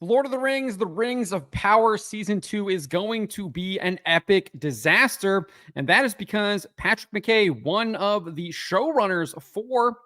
Lord of the Rings, The Rings of Power Season 2 is going to be an epic disaster. And that is because Patrick McKay, one of the showrunners for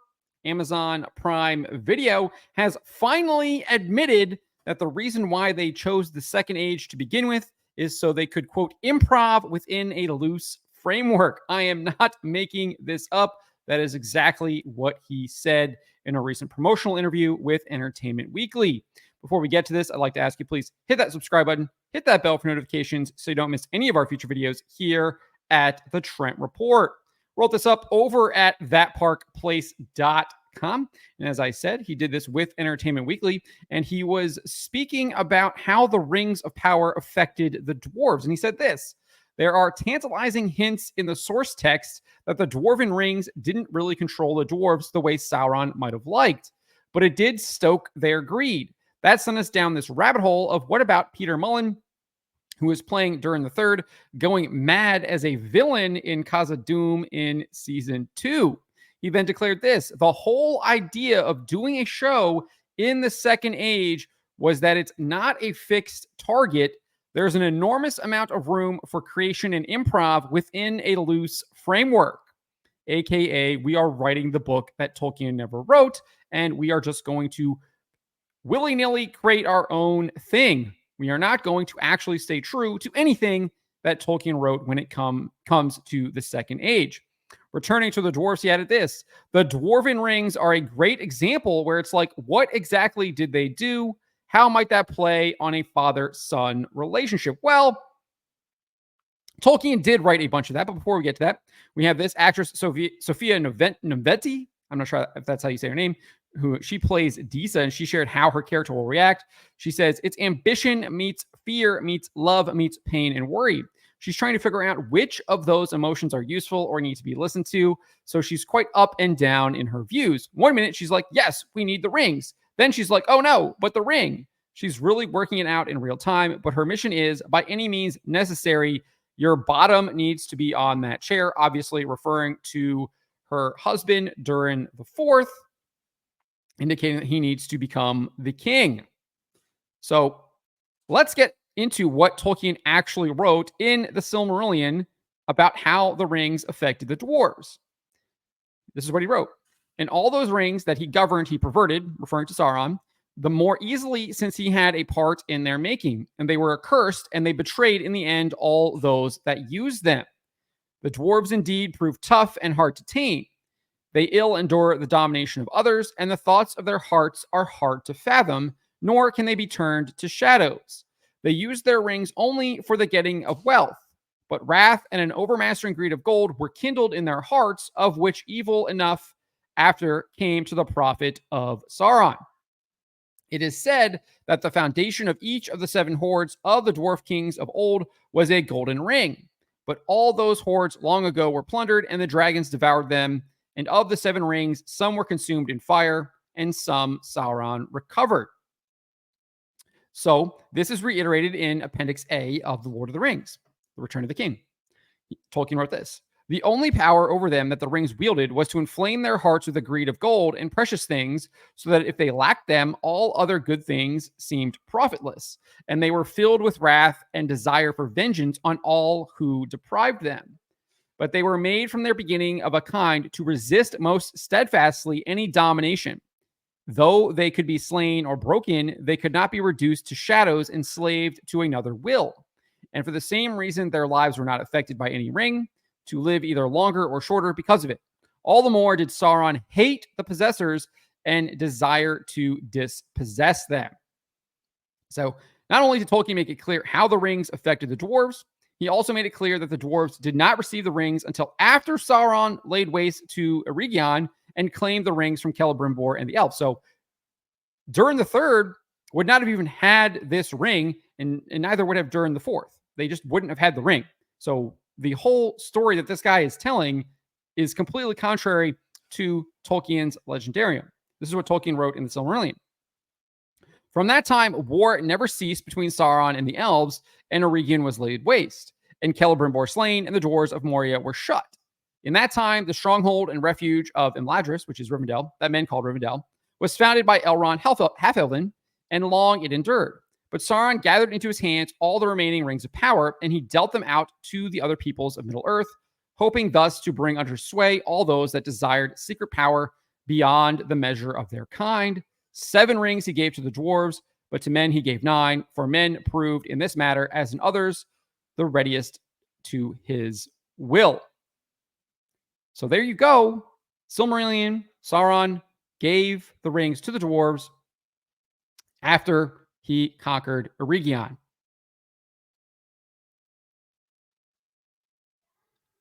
Amazon Prime Video, has finally admitted that the reason why they chose the Second Age to begin with is so they could, quote, improv within a loose framework. I am not making this up. That is exactly what he said in a recent promotional interview with Entertainment Weekly. Before we get to this, I'd like to ask you, please hit that subscribe button, hit that bell for notifications so you don't miss any of our future videos here at the Trent Report. Wrote this up over at thatparkplace.com. And as I said, he did this with Entertainment Weekly, and he was speaking about how the Rings of Power affected the dwarves. And he said this: there are tantalizing hints in the source text that the Dwarven rings didn't really control the dwarves the way Sauron might have liked, but it did stoke their greed. That sent us down this rabbit hole of what about Peter Mullen, who is playing Durin III, going mad as a villain in Khazad-dûm in Season 2. He then declared this: the whole idea of doing a show in the Second Age was that it's not a fixed target. There's an enormous amount of room for creation and improv within a loose framework. AKA, we are writing the book that Tolkien never wrote, and we are just going to willy-nilly create our own thing. We are not going to actually stay true to anything that Tolkien wrote when it comes to the Second Age. Returning to the dwarves, he added this: the Dwarven rings are a great example where it's like, what exactly did they do? How might that play on a father-son relationship? Well, Tolkien did write a bunch of that, but before we get to that, we have this actress, Sophia Novetti. I'm not sure if that's how you say her name, who she plays Disa, and she shared how her character will react. She says, it's ambition meets fear meets love meets pain and worry. She's trying to figure out which of those emotions are useful or need to be listened to. So she's quite up and down in her views. 1 minute, she's like, yes, we need the rings. Then she's like, oh no, but the ring. She's really working it out in real time, but her mission is, by any means necessary, your bottom needs to be on that chair, obviously referring to her husband, Durin IV, indicating that he needs to become the king. So let's get into what Tolkien actually wrote in the Silmarillion about how the rings affected the dwarves. This is what he wrote. In all those rings that he governed, he perverted, referring to Sauron, the more easily since he had a part in their making, and they were accursed, and they betrayed in the end all those that used them. The dwarves indeed proved tough and hard to tame. They ill endure the domination of others, and the thoughts of their hearts are hard to fathom, nor can they be turned to shadows. They use their rings only for the getting of wealth, but wrath and an overmastering greed of gold were kindled in their hearts, of which evil enough after came to the prophet of Sauron. It is said that the foundation of each of the 7 hordes of the dwarf kings of old was a golden ring, but all those hordes long ago were plundered, and the dragons devoured them. And of the 7 rings, some were consumed in fire, and some Sauron recovered. So this is reiterated in Appendix A of The Lord of the Rings, The Return of the King. Tolkien wrote this: the only power over them that the rings wielded was to inflame their hearts with the greed of gold and precious things, so that if they lacked them, all other good things seemed profitless, and they were filled with wrath and desire for vengeance on all who deprived them. But they were made from their beginning of a kind to resist most steadfastly any domination. Though they could be slain or broken, they could not be reduced to shadows, enslaved to another will. And for the same reason, their lives were not affected by any ring, to live either longer or shorter because of it. All the more did Sauron hate the possessors and desire to dispossess them. So not only did Tolkien make it clear how the rings affected the dwarves, he also made it clear that the dwarves did not receive the rings until after Sauron laid waste to Eregion and claimed the rings from Celebrimbor and the elves. So Durin III would not have even had this ring, and neither would have Durin IV. They just wouldn't have had the ring. So the whole story that this guy is telling is completely contrary to Tolkien's Legendarium. This is what Tolkien wrote in the Silmarillion. From that time, war never ceased between Sauron and the elves, and Eregion was laid waste, and Celebrimbor slain, and the dwarves of Moria were shut. In that time, the stronghold and refuge of Imladris, which is Rivendell, that men called Rivendell, was founded by Elrond Half-Elven, and long it endured. But Sauron gathered into his hands all the remaining rings of power, and he dealt them out to the other peoples of Middle-earth, hoping thus to bring under sway all those that desired secret power beyond the measure of their kind. 7 rings he gave to the dwarves, but to men he gave 9, for men proved in this matter, as in others, the readiest to his will. So there you go. Silmarillion, Sauron gave the rings to the dwarves after he conquered Eregion.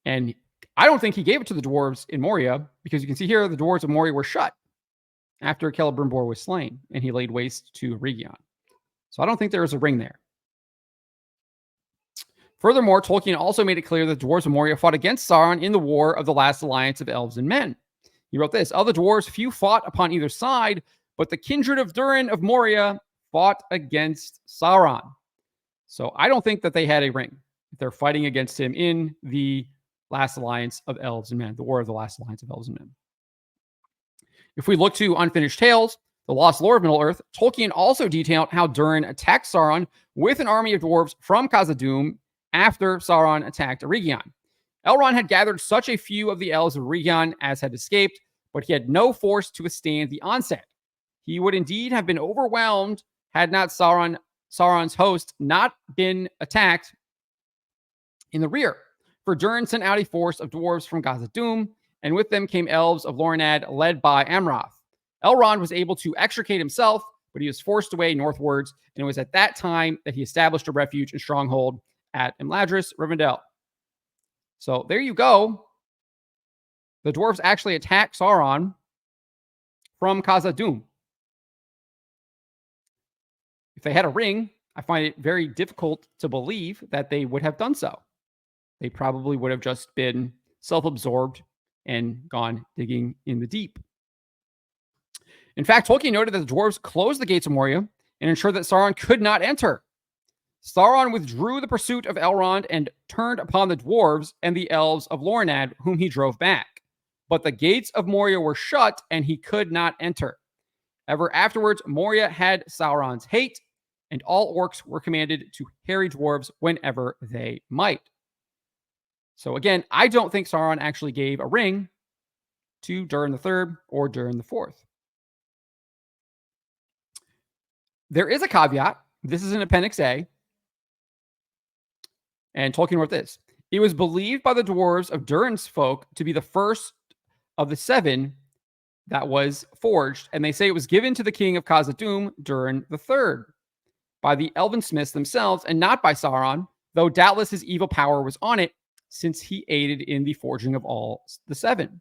And I don't think he gave it to the dwarves in Moria, because you can see here the dwarves of Moria were shut after Celebrimbor was slain and he laid waste to Eregion. So I don't think there was a ring there. Furthermore, Tolkien also made it clear that the dwarves of Moria fought against Sauron in the War of the Last Alliance of Elves and Men. He wrote this: of the dwarves, few fought upon either side, but the kindred of Durin of Moria fought against Sauron. So I don't think that they had a ring. They're fighting against him in the Last Alliance of Elves and Men, the War of the Last Alliance of Elves and Men. If we look to Unfinished Tales, the Lost Lore of Middle-earth, Tolkien also detailed how Durin attacked Sauron with an army of dwarves from Khazad-dûm after Sauron attacked Eregion. Elrond had gathered such a few of the elves of Eregion as had escaped, but he had no force to withstand the onset. He would indeed have been overwhelmed had not Sauron's host not been attacked in the rear. For Durin sent out a force of dwarves from Khazad-dûm, and with them came elves of Lorinad led by Amroth. Elrond was able to extricate himself, but he was forced away northwards, and it was at that time that he established a refuge and stronghold at Imladris, Rivendell. So there you go. The dwarves actually attacked Sauron from Khazad-dûm. If they had a ring, I find it very difficult to believe that they would have done so. They probably would have just been self-absorbed and gone digging in the deep. In fact, Tolkien noted that the dwarves closed the gates of Moria and ensured that Sauron could not enter. Sauron withdrew the pursuit of Elrond and turned upon the dwarves and the elves of Lorinad, whom he drove back. But the gates of Moria were shut, and he could not enter. Ever afterwards, Moria had Sauron's hate, and all orcs were commanded to harry dwarves whenever they might. So again, I don't think Sauron actually gave a ring to Durin III or Durin IV. There is a caveat. This is in Appendix A. And Tolkien wrote this: it was believed by the dwarves of Durin's folk to be the first of the 7 that was forged, and they say it was given to the king of Khazad-dûm, Durin III, by the elven smiths themselves, and not by Sauron, though doubtless his evil power was on it, since he aided in the forging of all the 7.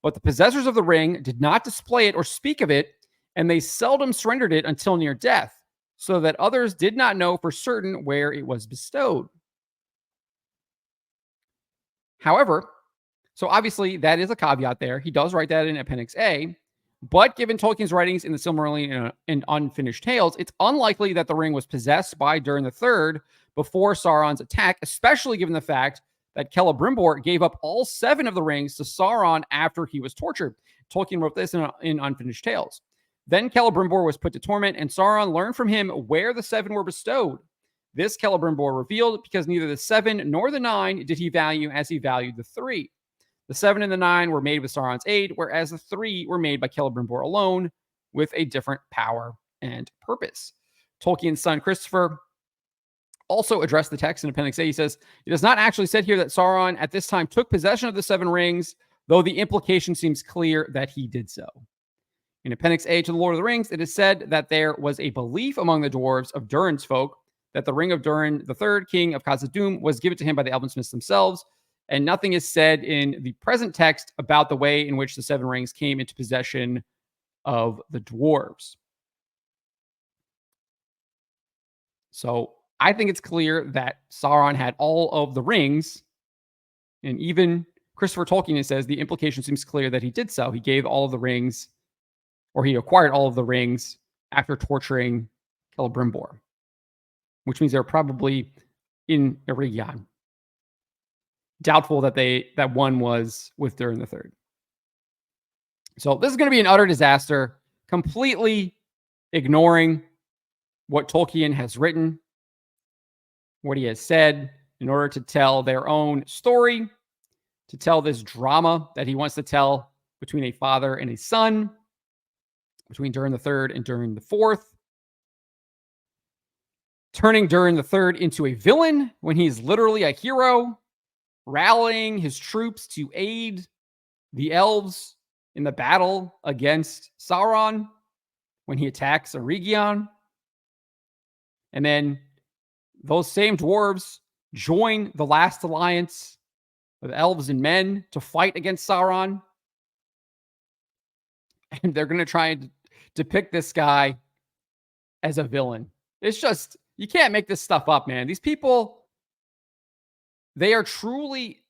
But the possessors of the ring did not display it or speak of it, and they seldom surrendered it until near death, so that others did not know for certain where it was bestowed. However, so obviously that is a caveat there. He does write that in Appendix A, but given Tolkien's writings in the Silmarillion and Unfinished Tales, it's unlikely that the ring was possessed by Durin III before Sauron's attack, especially given the fact that Celebrimbor gave up all 7 of the rings to Sauron after he was tortured. Tolkien wrote this in Unfinished Tales. Then Celebrimbor was put to torment, and Sauron learned from him where the 7 were bestowed. This Celebrimbor revealed, because neither the 7 nor the 9 did he value as he valued the 3. The 7 and the 9 were made with Sauron's aid, whereas the 3 were made by Celebrimbor alone, with a different power and purpose. Tolkien's son Christopher also addressed the text in Appendix A. He says, it is not actually said here that Sauron at this time took possession of the 7 rings, though the implication seems clear that he did so. In Appendix A to the Lord of the Rings, it is said that there was a belief among the dwarves of Durin's folk that the ring of Durin III, king of Khazad-dûm, was given to him by the elven smiths themselves, and nothing is said in the present text about the way in which the 7 rings came into possession of the dwarves. So I think it's clear that Sauron had all of the rings, and even Christopher Tolkien says the implication seems clear that he did so. He gave all of the rings, or he acquired all of the rings after torturing Celebrimbor, which means they're probably in Eregion. Doubtful that one was with Durin III. So this is going to be an utter disaster, completely ignoring what Tolkien has written, what he has said, in order to tell their own story, to tell this drama that he wants to tell between a father and a son, between Durin III and Durin IV, turning Durin III into a villain when he's literally a hero, rallying his troops to aid the elves in the battle against Sauron when he attacks Eregion. And then those same dwarves join the last alliance of elves and men to fight against Sauron. And they're going to try and depict this guy as a villain. It's just, you can't make this stuff up, man. These people, they are truly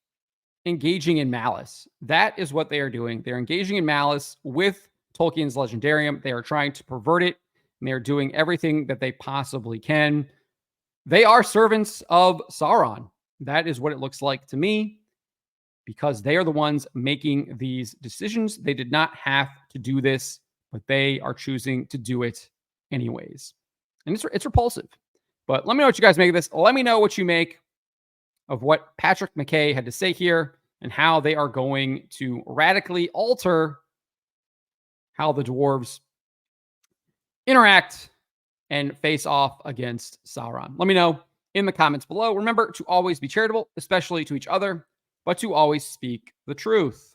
engaging in malice. That is what they are doing. They're engaging in malice with Tolkien's Legendarium. They are trying to pervert it, and they are doing everything that they possibly can. They are servants of Sauron. That is what it looks like to me, because they are the ones making these decisions. They did not have to do this, but they are choosing to do it anyways. And it's repulsive. But let me know what you guys make of this. Let me know what you make of what Patrick McKay had to say here and how they are going to radically alter how the dwarves interact and face off against Sauron. Let me know in the comments below. Remember to always be charitable, especially to each other, but to always speak the truth.